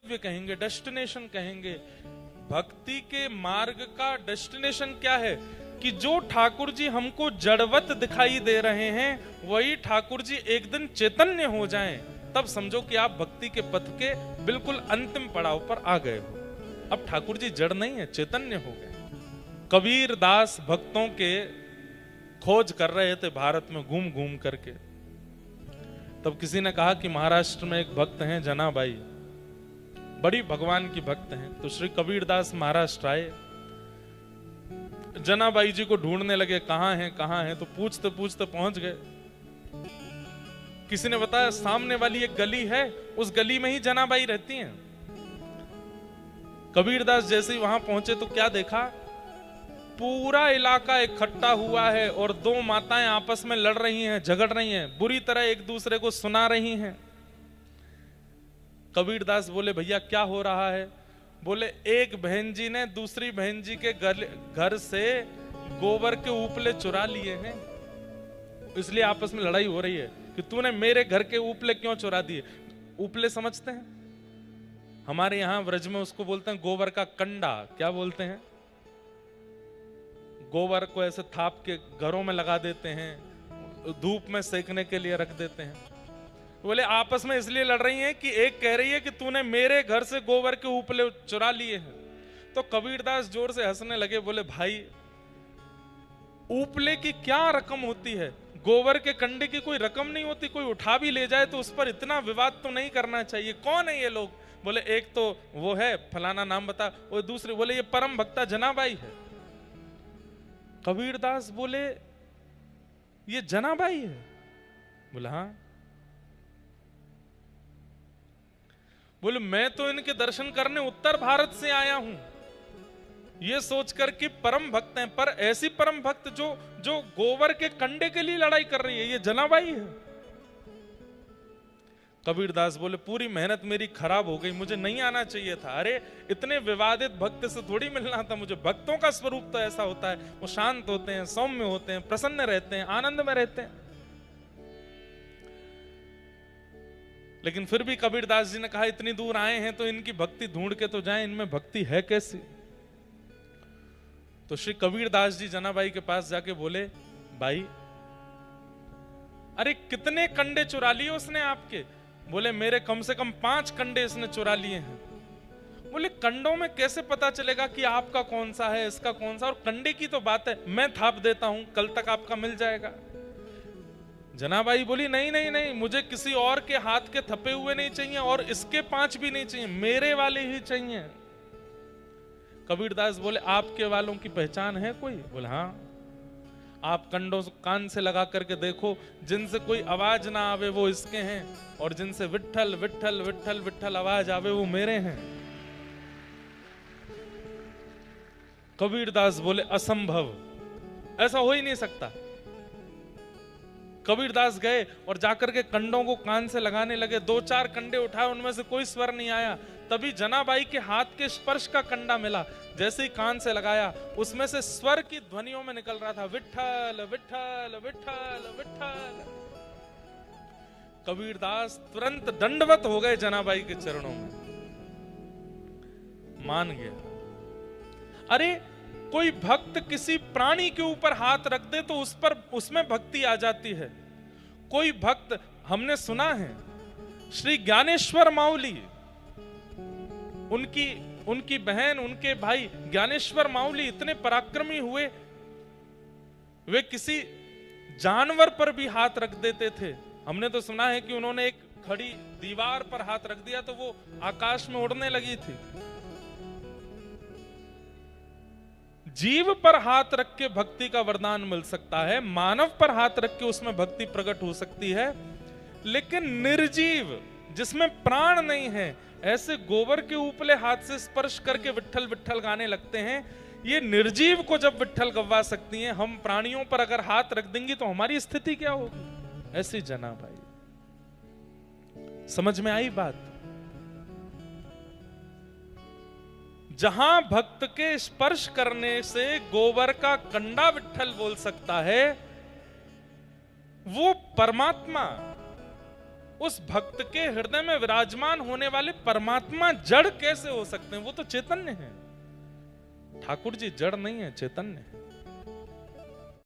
गंतव्य कहेंगे, डेस्टिनेशन कहेंगे। भक्ति के मार्ग का डेस्टिनेशन क्या है कि जो ठाकुर जी हमको जड़वत दिखाई दे रहे हैं वही ठाकुर जी एक दिन चैतन्य हो जाएं, तब समझो कि आप भक्ति के पथ के बिल्कुल अंतिम पड़ाव पर आ गए हो। अब ठाकुर जी जड़ नहीं है, चैतन्य हो गए। कबीर दास भक्तों के खोज कर रहे थे भारत में घूम घूम करके। तब किसी ने कहा कि महाराष्ट्र में एक भक्त हैं जनाबाई, बड़ी भगवान की भक्त हैं। तो श्री कबीर दास महाराष्ट्र आए, जनाबाई जी को ढूंढने लगे, कहां हैं। तो पूछते पूछते पहुंच गए। किसी ने बताया सामने वाली एक गली है, उस गली में ही जनाबाई रहती हैं। कबीरदास जैसे ही वहां पहुंचे तो क्या देखा, पूरा इलाका इकट्ठा हुआ है और दो माताएं आपस में लड़ रही हैं, झगड़ रही हैं, बुरी तरह एक दूसरे को सुना रही हैं। कबीरदास बोले भैया क्या हो रहा है? बोले एक बहन जी ने दूसरी बहन जी के घर से गोबर के उपले चुरा लिए हैं, इसलिए आपस में लड़ाई हो रही है कि तूने मेरे घर के उपले क्यों चुरा दिए। उपले समझते हैं? हमारे यहां व्रज में उसको बोलते हैं गोबर का कंडा। क्या बोलते हैं? गोबर को ऐसे थाप के घरों में लगा देते हैं, धूप में सेकने के लिए रख देते हैं। बोले आपस में इसलिए लड़ रही हैं कि एक कह रही है कि तूने मेरे घर से गोबर के उपले चुरा लिए हैं। तो कबीरदास जोर से हंसने लगे, बोले भाई उपले की क्या रकम होती है, गोबर के कंडे की कोई रकम नहीं होती, कोई उठा भी ले जाए तो उस पर इतना विवाद तो नहीं करना चाहिए। कौन है ये लोग? बोले एक तो वो है फलाना नाम बता, और दूसरे बोले ये परम भक्ता जनाबाई है। कबीरदास बोले ये जनाबाई है? बोला हाँ। बोले मैं तो इनके दर्शन करने उत्तर भारत से आया हूं, ये सोचकर कि परम भक्त हैं, पर ऐसी परम भक्त जो गोबर के कंडे के लिए लड़ाई कर रही है, ये जनाबाई है। कबीरदास बोले पूरी मेहनत मेरी खराब हो गई, मुझे नहीं आना चाहिए था। अरे इतने विवादित भक्त से थोड़ी मिलना था मुझे। भक्तों का स्वरूप तो ऐसा होता है, वो शांत होते हैं, सौम्य होते हैं, प्रसन्न रहते हैं, आनंद में रहते हैं। लेकिन फिर भी कबीरदास जी ने कहा इतनी दूर आए हैं तो इनकी भक्ति ढूंढ के तो जाएं, इनमें भक्ति है कैसी। तो श्री कबीरदास जी जनाबाई के पास जाके बोले भाई अरे कितने कंडे चुरा लिए उसने आपके? बोले मेरे कम से कम 5 कंडे इसने चुरा लिए हैं। बोले कंडों में कैसे पता चलेगा कि आपका कौन सा है, इसका कौन सा? और कंडे की तो बात है, मैं थाप देता हूं, कल तक आपका मिल जाएगा। जनाबाई बोली नहीं नहीं नहीं, मुझे किसी और के हाथ के थपे हुए नहीं चाहिए और इसके 5 भी नहीं चाहिए, मेरे वाले ही चाहिए। कबीरदास बोले आपके वालों की पहचान है कोई? बोले हाँ। आप कंडों कान से लगा करके देखो, जिनसे कोई आवाज ना आवे वो इसके हैं, और जिनसे विट्ठल विट्ठल विट्ठल विट्ठल आवाज आवे वो मेरे हैं। कबीरदास बोले असंभव, ऐसा हो ही नहीं सकता। कबीरदास गए और जाकर के कंडों को कान से लगाने लगे। 2-4 कंडे उठाए, उनमें से कोई स्वर नहीं आया। तभी जनाबाई के हाथ के स्पर्श का कंडा मिला। जैसे ही कान से लगाया, उसमें से स्वर की ध्वनियों में निकल रहा था विट्ठल विट्ठल विट्ठल विट्ठल। कबीरदास तुरंत दंडवत हो गए जनाबाई के चरणों में, मान गया। अरे कोई भक्त किसी प्राणी के ऊपर हाथ रख दे तो उसमें भक्ति आ जाती है। कोई भक्त, हमने सुना है श्री ज्ञानेश्वर माउली, उनकी बहन, उनके भाई ज्ञानेश्वर माउली इतने पराक्रमी हुए, वे किसी जानवर पर भी हाथ रख देते थे। हमने तो सुना है कि उन्होंने एक खड़ी दीवार पर हाथ रख दिया तो वो आकाश में उड़ने लगी थी। जीव पर हाथ रख के भक्ति का वरदान मिल सकता है, मानव पर हाथ रख के उसमें भक्ति प्रकट हो सकती है, लेकिन निर्जीव जिसमें प्राण नहीं है, ऐसे गोबर के उपले हाथ से स्पर्श करके विट्ठल विट्ठल गाने लगते हैं। ये निर्जीव को जब विट्ठल गवा सकती हैं, हम प्राणियों पर अगर हाथ रख देंगे तो हमारी स्थिति क्या होगी? ऐसी जनाबाई। समझ में आई बात? जहां भक्त के स्पर्श करने से गोबर का कंडा विट्ठल बोल सकता है, वो परमात्मा उस भक्त के हृदय में विराजमान होने वाले परमात्मा जड़ कैसे हो सकते हैं? वो तो चैतन्य है। ठाकुर जी जड़ नहीं है, चैतन्य है।